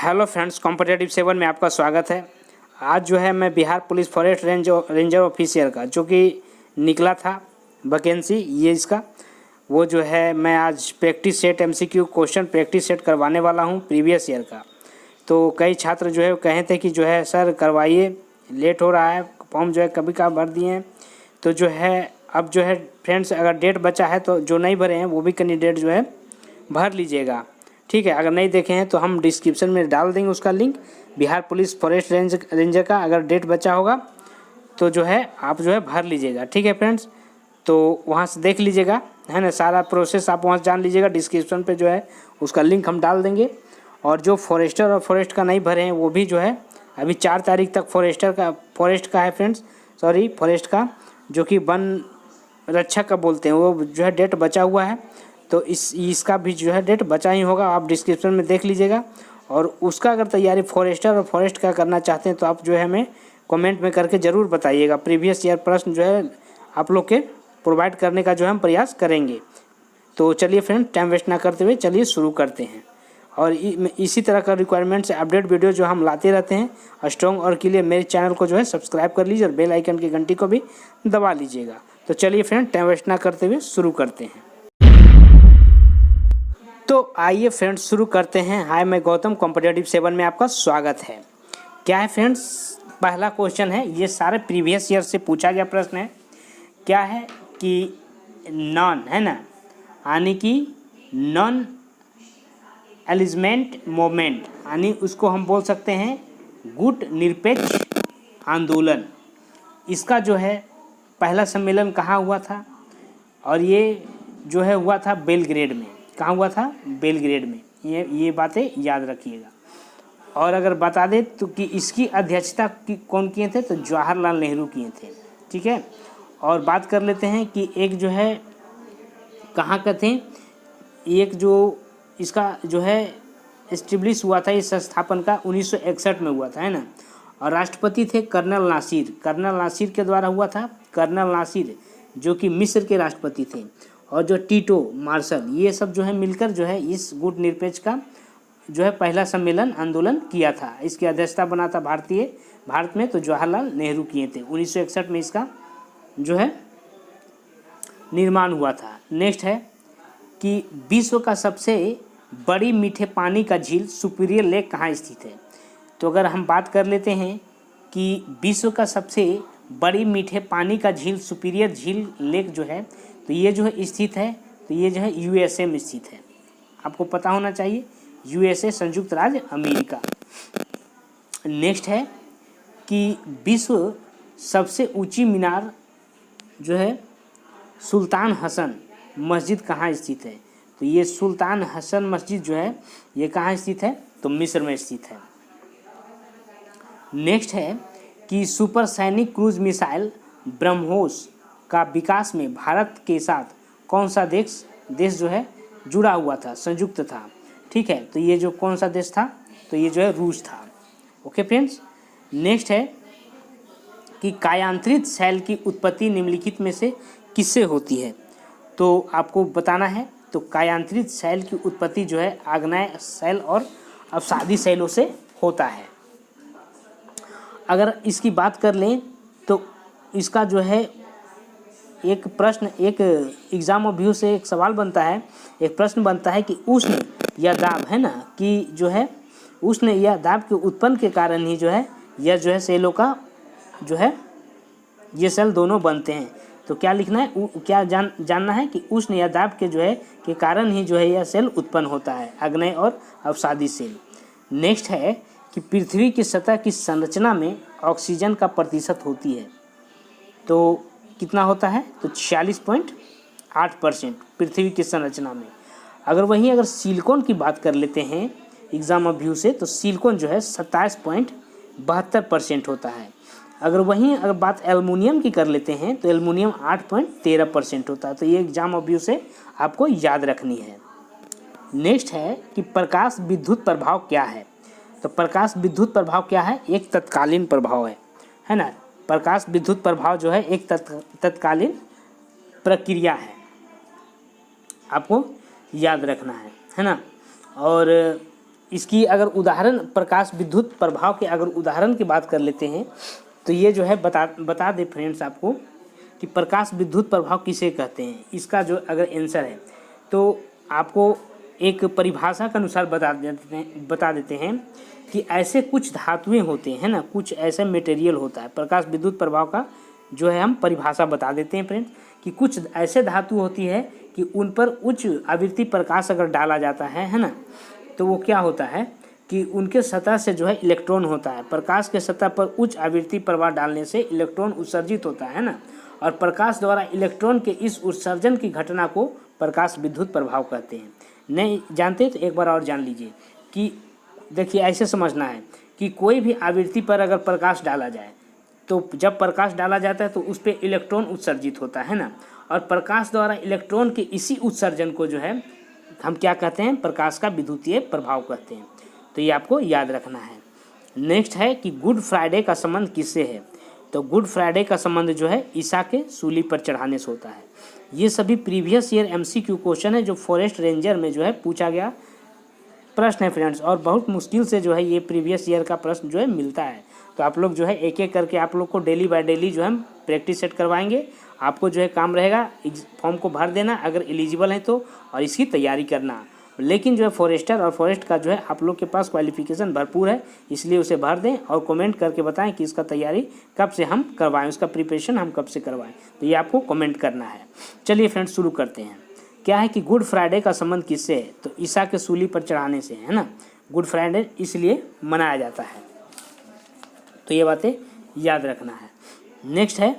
Hello friends, competitive 7 में आपका स्वागत है। आज जो है मैं Bihar police forest ranger officer का जो कि निकला था वैकेंसी ये इसका वो जो है मैं आज practice set MCQ question practice set करवाने वाला हूं प्रीवियस ईयर का। तो कई छात्र जो है कहे थे कि जो है सर करवाइए, लेट हो रहा है, फॉर्म जो है कभी का भर दिए हैं। तो जो है अब जो है फ्रेंड्स अगर डेट बचा है तो जो नहीं भरे हैं वो भी कैंडिडेट जो है भर लीजिएगा, ठीक है। अगर नहीं देखे हैं तो हम डिस्क्रिप्शन में डाल देंगे उसका link, Bihar police forest ranger का। अगर डेट बचा होगा तो जो है आप जो है भर लीजिएगा, ठीक है फ्रेंड्स। तो वहाँ से देख लीजिएगा, है ना, सारा प्रोसेस आप वहाँ से जान लीजिएगा। डिस्क्रिप्शन पे जो है उसका लिंक हम डाल देंगे। और जो फॉरेस्टर और फॉरेस्ट का नहीं भरे हैं वो भी जो है अभी 4 तारीख तक फॉरेस्ट का है फ्रेंड्स, सॉरी फॉरेस्ट का जो कि वन रक्षा का बोलते हैं वो जो है डेट बचा हुआ है। तो इसका भी जो है डेट बचा ही होगा, आप डिस्क्रिप्शन में देख लीजिएगा। और उसका अगर तैयारी फॉरेस्टर और फॉरेस्ट का करना चाहते हैं तो आप जो है हमें कमेंट में करके ज़रूर बताइएगा। प्रीवियस ईयर प्रश्न जो है आप लोग के प्रोवाइड करने का जो है हम प्रयास करेंगे। तो चलिए फ्रेंड, टाइम वेस्ट ना करते हुए चलिए शुरू करते हैं। और इसी तरह का रिक्वायरमेंट से अपडेट वीडियो जो हम लाते रहते हैं स्ट्रॉन्ग और के लिए मेरे चैनल को जो है सब्सक्राइब कर लीजिए और बेल आइकन की घंटी को भी दबा लीजिएगा। तो चलिए फ्रेंड, टाइम वेस्ट ना करते हुए शुरू करते हैं। तो आइए फ्रेंड्स शुरू करते हैं। हाय, मैं गौतम, कॉम्पिटेटिव 7 में आपका स्वागत है। क्या है फ्रेंड्स, पहला क्वेश्चन है, ये सारे प्रीवियस ईयर से पूछा गया प्रश्न है। क्या है कि नॉन, है ना, यानी कि नॉन एलिजमेंट मूवमेंट, यानी उसको हम बोल सकते हैं गुट निरपेक्ष आंदोलन। इसका जो है पहला सम्मेलन कहाँ हुआ था? और ये जो है हुआ था बेलग्रेड में। कहाँ हुआ था? बेलग्रेड में। ये बातें याद रखिएगा। और अगर बता दें तो कि इसकी अध्यक्षता कौन किए थे? तो जवाहरलाल नेहरू किए थे, ठीक है। और बात कर लेते हैं कि एक जो है कहाँ का थे, एक जो इसका जो है एस्टेब्लिश हुआ था, इस संस्थापन का 1961 में हुआ था, है ना। और राष्ट्रपति थे कर्नल नासिर के द्वारा हुआ था। कर्नल नासिर जो कि मिस्र के राष्ट्रपति थे। और जो टीटो मार्शल, ये सब जो है मिलकर जो है इस गुट निरपेक्ष का जो है पहला सम्मेलन आंदोलन किया था। इसकी अध्यक्षता बना था भारत में तो जवाहरलाल नेहरू किए थे। 1961 में इसका जो है निर्माण हुआ था। नेक्स्ट है कि विश्व का सबसे बड़ी मीठे पानी का झील सुपीरियर लेक कहाँ स्थित है? तो अगर हम बात कर लेते हैं कि विश्व का सबसे बड़ी मीठे पानी का झील सुपीरियर झील लेक जो है, तो ये जो है स्थित है, तो ये जो है यूएसए में स्थित है। आपको पता होना चाहिए, यूएसए संयुक्त राज्य अमेरिका। नेक्स्ट है कि विश्व सबसे ऊंची मीनार जो है सुल्तान हसन मस्जिद कहाँ स्थित है? तो ये सुल्तान हसन मस्जिद जो है ये कहाँ स्थित है? तो मिस्र में स्थित है। नेक्स्ट है कि सुपरसैनिक क्रूज मिसाइल ब्रह्मोस का विकास में भारत के साथ कौन सा देश जो है जुड़ा हुआ था, संयुक्त था, ठीक है। तो ये जो कौन सा देश था? तो ये जो है रूस था। Okay friends. नेक्स्ट है कि कायांतरित सेल की उत्पत्ति निम्नलिखित में से किससे होती है? तो आपको बताना है। तो कायांतरित सेल की उत्पत्ति जो है आग्नेय सेल और अवसादी सेलों से होता है। अगर इसकी बात कर लें तो इसका जो है एक प्रश्न, एक एग्जाम ऑफ व्यू से एक सवाल बनता है, एक प्रश्न बनता है कि उष्ण या दाब, है ना, कि जो है उष्ण या दाब के उत्पन्न के कारण ही जो है यह जो है सेलों का जो है ये सेल दोनों बनते हैं। तो क्या लिखना है, क्या जानना है कि उष्ण या दाब के जो है के कारण ही जो है यह सेल उत्पन्न होता है, आग्नेय और अवसादी सेल। नेक्स्ट है कि पृथ्वी की सतह की संरचना में ऑक्सीजन का प्रतिशत होती है, तो कितना होता है? तो 46.8% पृथ्वी की संरचना में। अगर सिलिकॉन की बात कर लेते हैं एग्जाम ऑफ व्यू से, तो सिलिकॉन जो है 27.72% होता है। अगर बात एल्युमिनियम की कर लेते हैं तो एल्युमिनियम 8.13% होता है। तो ये एग्जाम ऑफ व्यू से आपको याद रखनी है। नेक्स्ट है कि प्रकाश विद्युत प्रभाव क्या है? तो प्रकाश विद्युत प्रभाव क्या है? एक तत्कालीन प्रभाव है ना। प्रकाश विद्युत प्रभाव जो है एक तत्कालीन प्रक्रिया है, आपको याद रखना है ना। और इसकी अगर उदाहरण प्रकाश विद्युत प्रभाव के अगर उदाहरण की बात कर लेते हैं तो ये जो है बता दे फ्रेंड्स आपको कि प्रकाश विद्युत प्रभाव किसे कहते हैं। इसका जो अगर आंसर है तो आपको एक परिभाषा के अनुसार बता देते हैं कि ऐसे कुछ धातुएं होते हैं ना, कुछ ऐसा मटेरियल होता है। प्रकाश विद्युत प्रभाव का जो है हम परिभाषा बता देते हैं फ्रेंड्स कि कुछ ऐसे धातु होती है कि उन पर उच्च आवृत्ति प्रकाश अगर डाला जाता है ना, तो वो क्या होता है कि उनके सतह से जो है इलेक्ट्रॉन होता है। प्रकाश के सतह पर उच्च आवृत्ति प्रवाह डालने से इलेक्ट्रॉन उत्सर्जित होता है ना, और प्रकाश द्वारा इलेक्ट्रॉन के इस उत्सर्जन की घटना को प्रकाश विद्युत प्रभाव कहते हैं। नहीं जानते तो एक बार और जान लीजिए कि देखिए ऐसे समझना है कि कोई भी आवृत्ति पर अगर प्रकाश डाला जाए तो जब प्रकाश डाला जाता है तो उस पर इलेक्ट्रॉन उत्सर्जित होता है ना, और प्रकाश द्वारा इलेक्ट्रॉन के इसी उत्सर्जन को जो है हम क्या कहते हैं, प्रकाश का विद्युतीय प्रभाव कहते हैं। तो ये आपको याद रखना है। नेक्स्ट है कि गुड फ्राइडे का संबंध किससे है। तो गुड फ्राइडे का संबंध जो है ईसा के सूली पर चढ़ाने से होता है। ये सभी प्रीवियस ईयर MCQ क्वेश्चन है जो फॉरेस्ट रेंजर में जो है पूछा गया प्रश्न है फ्रेंड्स, और बहुत मुश्किल से जो है ये प्रीवियस ईयर का प्रश्न जो है मिलता है। तो आप लोग जो है एक एक करके आप लोग को डेली बाय डेली जो है प्रैक्टिस सेट करवाएंगे। आपको जो है काम रहेगा फॉर्म को भर देना अगर एलिजिबल है तो, और इसकी तैयारी करना। लेकिन जो है फॉरेस्टर और फॉरेस्ट का जो है आप लोग के पास क्वालिफिकेशन भरपूर है, इसलिए उसे भर दें और कमेंट करके बताएं कि इसका तैयारी कब से हम करवाएं, उसका प्रिपरेशन हम कब से करवाएं। तो ये आपको कमेंट करना है। चलिए फ्रेंड्स शुरू करते हैं। क्या है कि गुड फ्राइडे का संबंध किससे है। तो ईसा के सूली पर चढ़ाने से है ना। गुड फ्राइडे इसलिए मनाया जाता है, तो ये बातें याद रखना है। नेक्स्ट है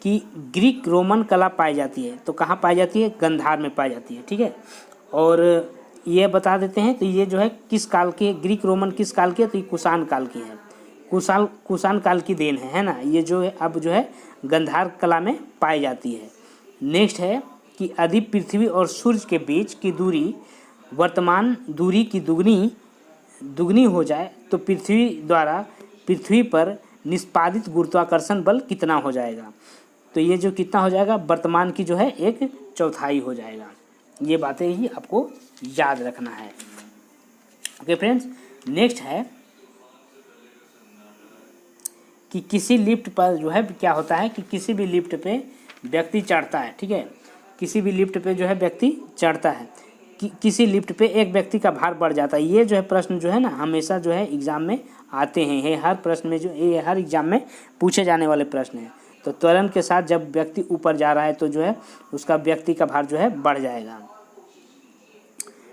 कि ग्रीक रोमन कला पाई जाती है। तो कहाँ पाई जाती है, गंधार में पाई जाती है, ठीक है। और ये बता देते हैं तो ये जो है किस काल के, ग्रीक रोमन किस काल के, तो ये कुषाण काल की है। कुषाण काल की देन है ना। ये जो है अब जो है गंधार कला में पाई जाती है। नेक्स्ट है कि यदि पृथ्वी और सूर्य के बीच की दूरी वर्तमान दूरी की दुगनी हो जाए तो पृथ्वी पर निष्पादित गुरुत्वाकर्षण बल कितना हो जाएगा। तो ये जो कितना हो जाएगा, वर्तमान की जो है 1/4 हो जाएगा। ये बातें ही आपको याद रखना है। ओके फ्रेंड्स, नेक्स्ट है कि किसी लिफ्ट पर जो है क्या होता है कि किसी भी लिफ्ट पे व्यक्ति चढ़ता है, ठीक है। किसी भी लिफ्ट पे जो है व्यक्ति चढ़ता है, किसी लिफ्ट पे एक व्यक्ति का भार बढ़ जाता है। ये जो है प्रश्न जो है ना हमेशा जो है एग्जाम में आते हैं। ये हर प्रश्न में ये हर एग्जाम में पूछे जाने वाले प्रश्न हैं। तो त्वरण के साथ जब व्यक्ति ऊपर जा रहा है तो जो है उसका व्यक्ति का भार जो है बढ़ जाएगा।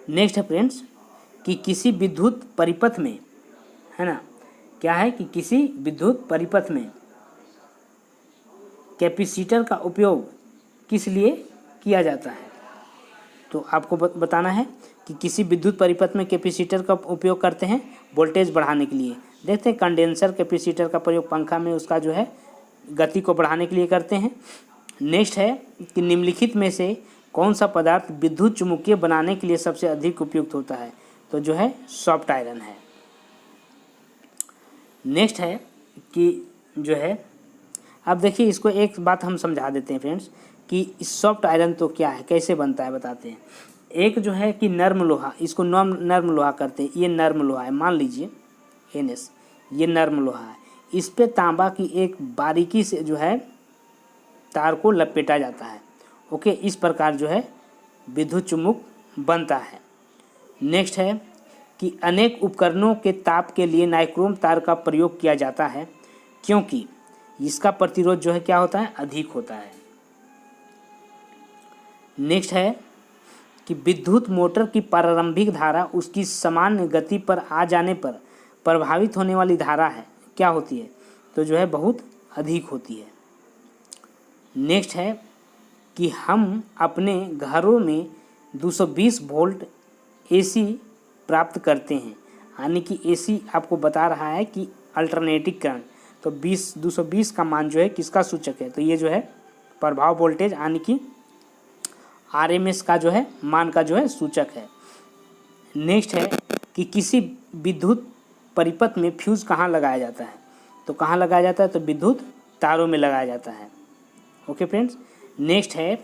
नेक्स्ट है फ्रेंड्स कि किसी विद्युत परिपथ में है ना, क्या है कि किसी विद्युत परिपथ में कैपेसिटर का उपयोग किस लिए किया जाता है। तो आपको बताना है कि किसी विद्युत परिपथ में कैपेसिटर का उपयोग करते हैं वोल्टेज बढ़ाने के लिए। देखते हैं कंडेंसर कैपेसिटर का प्रयोग पंखा में उसका जो है गति को बढ़ाने के लिए करते हैं। नेक्स्ट है कि निम्नलिखित में से कौन सा पदार्थ विद्युत चुम्बकीय बनाने के लिए सबसे अधिक उपयुक्त होता है। तो जो है सॉफ्ट आयरन है। नेक्स्ट है कि जो है अब देखिए इसको एक बात हम समझा देते हैं फ्रेंड्स कि सॉफ्ट आयरन तो क्या है, कैसे बनता है बताते हैं। एक जो है कि नर्म लोहा, इसको नर्म लोहा करते हैं। ये नर्म लोहा है, मान लीजिए NS, ये नर्म लोहा है। इस पे तांबा की एक बारीकी से जो है तार को लपेटा जाता है। ओके, इस प्रकार जो है विद्युत चुम्बक बनता है। नेक्स्ट है कि अनेक उपकरणों के ताप के लिए नाइक्रोम तार का प्रयोग किया जाता है क्योंकि इसका प्रतिरोध जो है क्या होता है, अधिक होता है। नेक्स्ट है कि विद्युत मोटर की प्रारंभिक धारा उसकी सामान्य गति पर आ जाने पर प्रभावित होने वाली धारा है क्या होती है, तो जो है बहुत अधिक होती है। नेक्स्ट है कि हम अपने घरों में 220 वोल्ट AC प्राप्त करते हैं, यानी कि AC आपको बता रहा है कि अल्टरनेटिंग करंट। तो 220 का मान जो है किसका सूचक है, तो ये जो है प्रभाव वोल्टेज यानी कि RMS का जो है मान का जो है सूचक है। नेक्स्ट है कि किसी विद्युत परिपथ में फ्यूज कहाँ लगाया जाता है, तो कहाँ लगाया जाता है, तो विद्युत तारों में लगाया जाता है। ओके फ्रेंड्स, नेक्स्ट है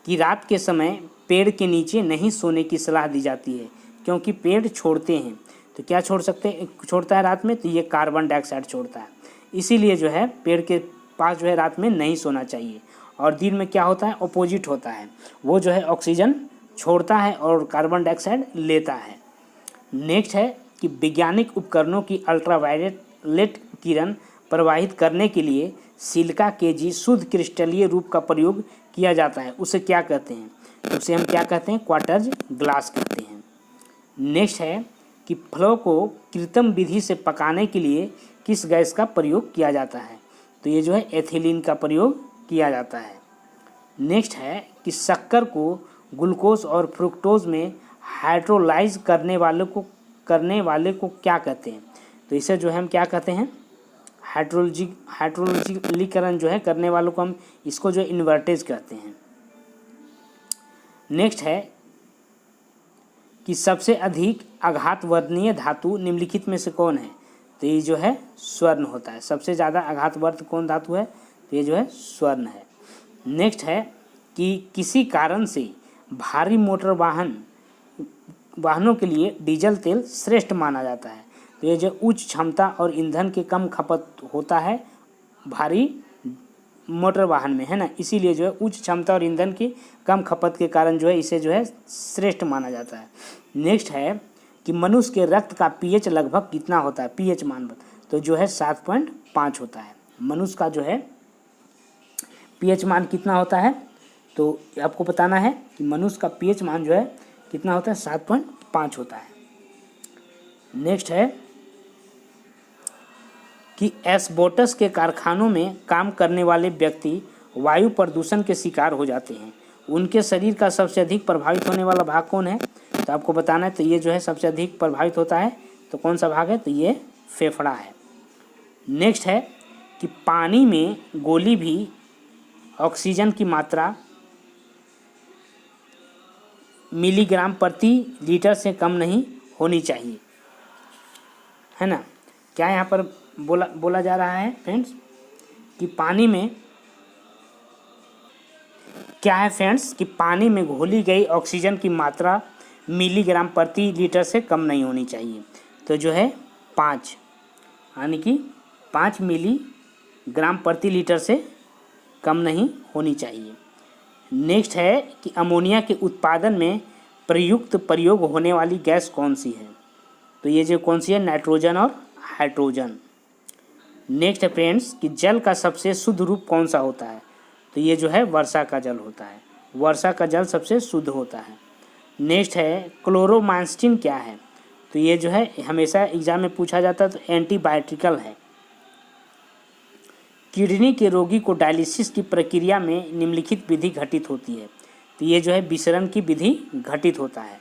कि रात के समय पेड़ के नीचे नहीं सोने की सलाह दी जाती है, क्योंकि पेड़ छोड़ते हैं। तो क्या छोड़ता है रात में? तो ये कार्बन डाइऑक्साइड छोड़ता है। इसीलिए जो है पेड़ के पास जो है रात में नहीं सोना चाहिए। और दिन में क्या होता है? अपोजिट होता है, वो जो है ऑक्सीजन छोड़ता है और कार्बन डाइऑक्साइड लेता है। नेक्स्ट है कि वैज्ञानिक उपकरणों की अल्ट्रावायलेट किरण प्रवाहित करने के लिए सिलिका के शुद्ध क्रिस्टलीय रूप का प्रयोग किया जाता है। उसे क्या कहते हैं? उसे हम क्या कहते हैं? क्वार्ट्ज ग्लास कहते हैं। नेक्स्ट है कि फलों को कृत्रिम विधि से पकाने के लिए किस गैस का प्रयोग किया जाता है? तो ये जो है एथिलीन का प्रयोग किया जाता है। नेक्स्ट है कि शक्कर को ग्लूकोज और फ्रुक्टोज में हाइड्रोलाइज करने वाले को क्या कहते हैं? तो इसे जो है हम क्या कहते हैं? हाइड्रोलिजीकरण जो है करने वालों को हम इसको जो इन्वर्टेज कहते हैं। नेक्स्ट है कि सबसे अधिक आघातवर्णीय धातु निम्नलिखित में से कौन है? तो ये जो है स्वर्ण होता है। सबसे ज़्यादा आघातवर्त कौन धातु है? तो ये जो है स्वर्ण है। नेक्स्ट है कि किसी कारण से भारी मोटर वाहनों के लिए डीजल तेल श्रेष्ठ माना जाता है। तो ये जो उच्च क्षमता और ईंधन के कम खपत होता है भारी मोटर वाहन में, है ना, इसीलिए जो है उच्च क्षमता और ईंधन की कम खपत के कारण जो है इसे जो है श्रेष्ठ माना जाता है। नेक्स्ट है कि मनुष्य के रक्त का पीएच लगभग कितना होता है? पीएच मान तो जो है 7.5 होता है। मनुष्य का जो है पीएच मान कितना होता है? तो आपको बताना है कि मनुष्य का पीएच मान जो है कितना होता है? 7.5 होता है। नेक्स्ट है कि एस्बेस्टोस के कारखानों में काम करने वाले व्यक्ति वायु प्रदूषण के शिकार हो जाते हैं। उनके शरीर का सबसे अधिक प्रभावित होने वाला भाग कौन है? तो आपको बताना है। तो ये जो है सबसे अधिक प्रभावित होता है, तो कौन सा भाग है? तो ये फेफड़ा है। नेक्स्ट है कि पानी में गोली भी ऑक्सीजन की मात्रा मिलीग्राम प्रति लीटर से कम नहीं होनी चाहिए, है ना। क्या यहाँ पर बोला जा रहा है फ्रेंड्स कि पानी में क्या है फ्रेंड्स कि पानी में घोली गई ऑक्सीजन की मात्रा मिलीग्राम प्रति लीटर से कम नहीं होनी चाहिए। तो जो है 5 यानी कि 5 मिलीग्राम प्रति लीटर से कम नहीं होनी चाहिए। नेक्स्ट है कि अमोनिया के उत्पादन में प्रयोग होने वाली गैस कौन सी है? तो ये जो कौन सी है? नाइट्रोजन और हाइड्रोजन। नेक्स्ट है फ्रेंड्स कि जल का सबसे शुद्ध रूप कौन सा होता है? तो ये जो है वर्षा का जल होता है। वर्षा का जल सबसे शुद्ध होता है। नेक्स्ट है क्लोरोमास्टिन क्या है? तो ये जो है हमेशा एग्जाम में पूछा जाता है, तो एंटीबायोटिकल है। किडनी के रोगी को डायलिसिस की प्रक्रिया में निम्नलिखित विधि घटित होती है। तो ये जो है विसरण की विधि घटित होता है।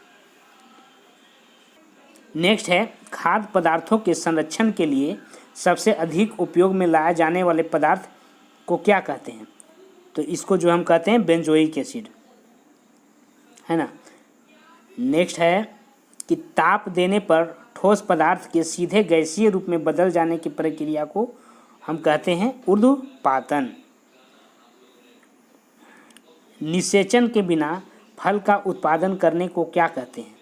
नेक्स्ट है खाद्य पदार्थों के संरक्षण के लिए सबसे अधिक उपयोग में लाया जाने वाले पदार्थ को क्या कहते हैं? तो इसको जो हम कहते हैं बेंजोइक एसिड, है ना। नेक्स्ट है कि ताप देने पर ठोस पदार्थ के सीधे गैसीय रूप में बदल जाने की प्रक्रिया को हम कहते हैं ऊर्ध्वपातन। निषेचन के बिना फल का उत्पादन करने को क्या कहते हैं?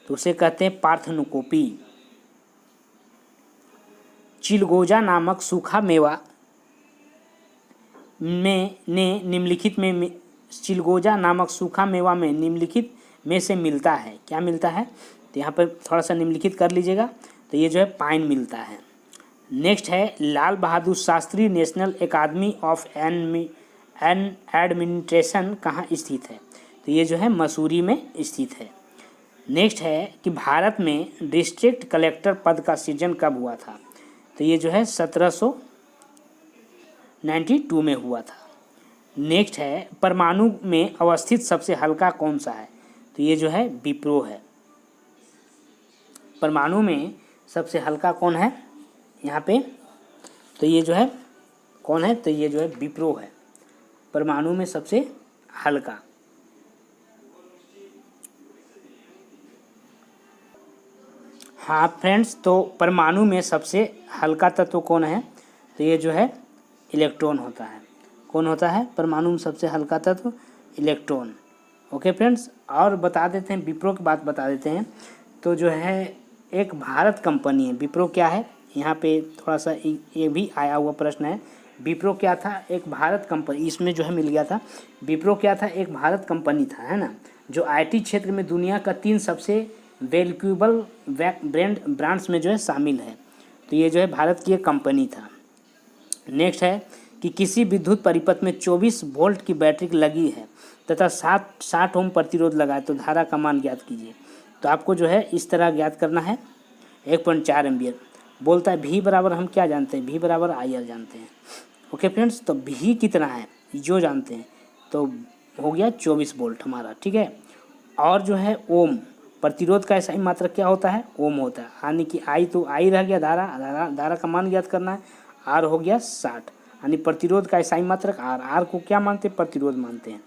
तो उसे कहते हैं पार्थेनोस्कोपी। चिलगोजा नामक सूखा मेवा में निम्नलिखित में से मिलता है। क्या मिलता है? तो यहाँ पर थोड़ा सा निम्नलिखित कर लीजिएगा। तो ये जो है पाइन मिलता है। नेक्स्ट है Lal Bahadur Shastri national academy of administration कहाँ स्थित है? तो ये जो है मसूरी में स्थित है। नेक्स्ट है कि भारत में डिस्ट्रिक्ट कलेक्टर पद का सृजन कब हुआ था? तो ये जो है 1792 में हुआ था। नेक्स्ट है परमाणु में अवस्थित सबसे हल्का कौन सा है? तो ये जो है विप्रो है। परमाणु में सबसे हल्का कौन है यहाँ पे? तो ये जो है कौन है? तो ये जो है विप्रो है, परमाणु में सबसे हल्का। हाँ फ्रेंड्स, तो परमाणु में सबसे हल्का तत्व कौन है? तो ये जो है इलेक्ट्रॉन होता है। कौन होता है परमाणु में सबसे हल्का तत्व? इलेक्ट्रॉन। ओके फ्रेंड्स, और बता देते हैं विप्रो की बात बता देते हैं। तो जो है एक भारत कंपनी है, विप्रो क्या है, यहाँ पे थोड़ा सा ये भी आया हुआ प्रश्न है। विप्रो क्या था, एक भारत कंपनी, इसमें जो है मिल गया था। विप्रो क्या था, एक भारत कंपनी था, है ना, जो आईटी क्षेत्र में दुनिया का 3 सबसे वैल्यूएबल ब्रांड्स में जो है शामिल है। तो ये जो है भारत की एक कंपनी था। नेक्स्ट है कि किसी विद्युत परिपथ में 24 वोल्ट की बैटरी लगी है तथा 60 ओम प्रतिरोध लगा है, तो धारा का मान ज्ञात कीजिए। तो आपको जो है इस तरह ज्ञात करना है। 1.4 एम्पियर बोलता है। भी बराबर हम क्या जानते हैं, भी बराबर IR जानते हैं। ओके फ्रेंड्स, तो भी कितना है जो जानते हैं, तो हो गया 24 वोल्ट हमारा, ठीक है। और जो है ओम, प्रतिरोध का ऐसा ही मात्रक क्या होता है, ओम होता है, यानी कि आई तो आई रह गया, धारा का मान ज्ञात करना है। आर हो गया 60, यानी प्रतिरोध का ऐसा ही मात्रक आर। आर को क्या मानते हैं, प्रतिरोध मानते हैं।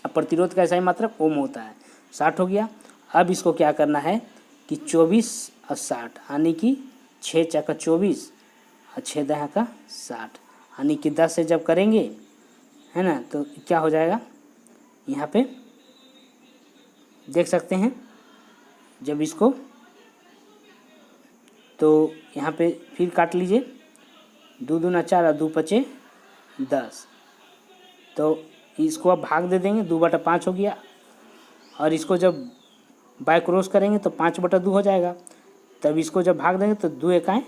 अब प्रतिरोध का ऐसा ही मात्रक ओम होता है, 60 हो गया। अब इसको क्या करना है कि 24 और 60, यानी कि 6 चौका 24 और 6 दहा का 60, यानी कि 10 से जब करेंगे, है ना, तो क्या हो जाएगा, यहाँ पे देख सकते हैं। जब इसको तो यहाँ पे फिर काट लीजिए, 2 दूना 4 और 2 पचे 10, तो इसको आप भाग दे देंगे, 2/5 हो गया। और इसको जब बाय क्रॉस करेंगे तो 5/2 हो जाएगा। तब इसको जब भाग देंगे तो 2 एकाएँ,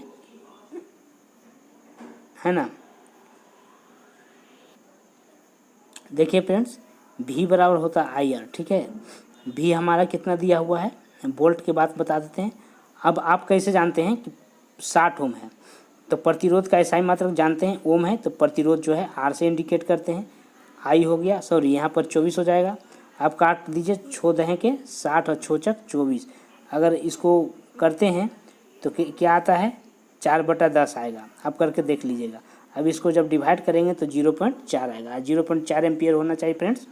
है ना। देखिए फ्रेंड्स, भी बराबर होता है IR, ठीक है। भी हमारा कितना दिया हुआ है, वोल्ट की बात बता देते हैं। अब आप कैसे जानते हैं कि 60 ओम है, तो प्रतिरोध का ऐसा ही मात्रक जानते हैं, ओम है, तो प्रतिरोध जो है R से इंडिकेट करते हैं। आई हो गया, सॉरी यहाँ पर 24 हो जाएगा। आप काट दीजिए, 6 दहें के 60 और 6 चक 24। अगर इसको करते हैं तो क्या आता है, 4/10 आएगा। आप करके देख लीजिएगा। अब इसको जब डिवाइड करेंगे तो 0.4 आएगा। 0.4 एम्पियर होना चाहिए फ्रेंड्स।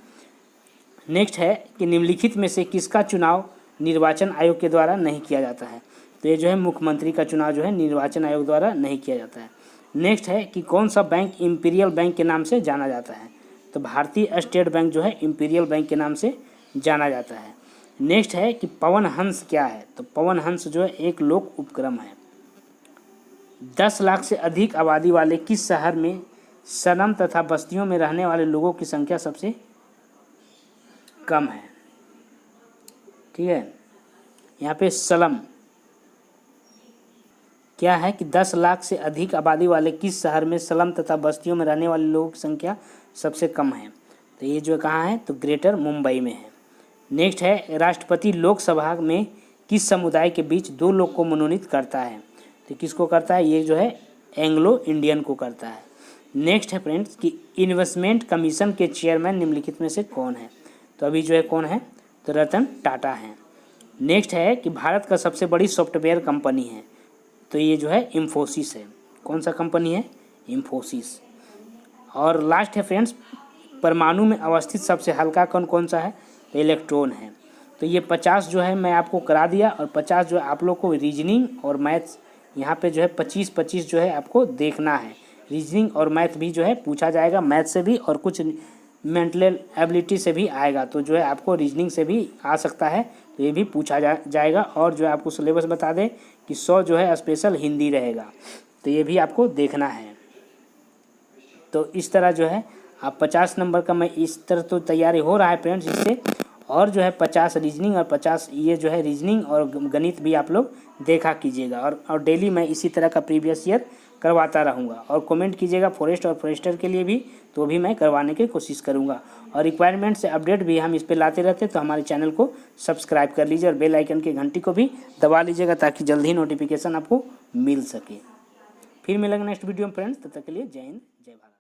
नेक्स्ट है कि निम्नलिखित में से किसका चुनाव निर्वाचन आयोग के द्वारा नहीं किया जाता है। तो ये जो है मुख्यमंत्री का चुनाव जो है निर्वाचन आयोग द्वारा नहीं किया जाता है। नेक्स्ट है कि कौन सा बैंक इंपीरियल बैंक के नाम से जाना जाता है। तो भारतीय स्टेट बैंक जो है इंपीरियल बैंक के नाम से जाना जाता है। नेक्स्ट है कि पवन हंस क्या है। तो पवन हंस जो है एक लोक उपक्रम है। 10 लाख से अधिक आबादी वाले किस शहर में स्लम तथा बस्तियों में रहने वाले लोगों की संख्या सबसे कम है, ठीक है। यहाँ पे स्लम क्या है कि 10 लाख से अधिक आबादी वाले किस शहर में स्लम तथा बस्तियों में रहने वाले लोगों की संख्या सबसे कम है। तो ये जो कहाँ है, तो ग्रेटर मुंबई में है। नेक्स्ट है राष्ट्रपति लोकसभा में किस समुदाय के बीच 2 लोग को मनोनीत करता है। तो किसको करता है, ये जो है एंग्लो इंडियन को करता है। नेक्स्ट है फ्रेंड्स कि इन्वेस्टमेंट कमीशन के चेयरमैन निम्नलिखित में से कौन है। तो अभी जो है कौन है, तो रतन टाटा है। नेक्स्ट है कि भारत का सबसे बड़ी सॉफ्टवेयर कंपनी है। तो ये जो है इन्फोसिस है। कौन सा कंपनी है, इन्फोसिस। और लास्ट है फ्रेंड्स, परमाणु में अवस्थित सबसे हल्का कण कौन सा है, तो इलेक्ट्रॉन है। तो ये 50 जो है मैं आपको करा दिया, और 50 जो है आप लोग को रीजनिंग और मैथ्स, यहाँ पे जो है 25-25 जो है आपको देखना है। रीजनिंग और मैथ भी जो है पूछा जाएगा, मैथ से भी और कुछ मेंटल एबिलिटी से भी आएगा। तो जो है आपको रीजनिंग से भी आ सकता है, तो ये भी पूछा जाएगा। और जो है आपको सिलेबस बता दें कि 100 जो है स्पेशल हिंदी रहेगा, तो ये भी आपको देखना है। तो इस तरह जो है आप 50 नंबर का मैं इस तरह तो तैयारी हो रहा है फ्रेंड्स इससे, और जो है 50 रीजनिंग और 50 ये जो है रीजनिंग और गणित भी आप लोग देखा कीजिएगा। और डेली मैं इसी तरह का प्रीवियस ईयर करवाता रहूँगा। और कमेंट कीजिएगा फॉरेस्ट और फॉरेस्टर के लिए भी, तो भी मैं करवाने की कोशिश करूँगा। और रिक्वायरमेंट से अपडेट भी हम इस पर लाते रहते, तो हमारे चैनल को सब्सक्राइब कर लीजिए और बेल आइकन की घंटी को भी दबा लीजिएगा, ताकि जल्द ही नोटिफिकेशन आपको मिल सके। फिर मिलेंगे नेक्स्ट वीडियो में फ्रेंड्स, तब तक के लिए जय हिंद जय भारत।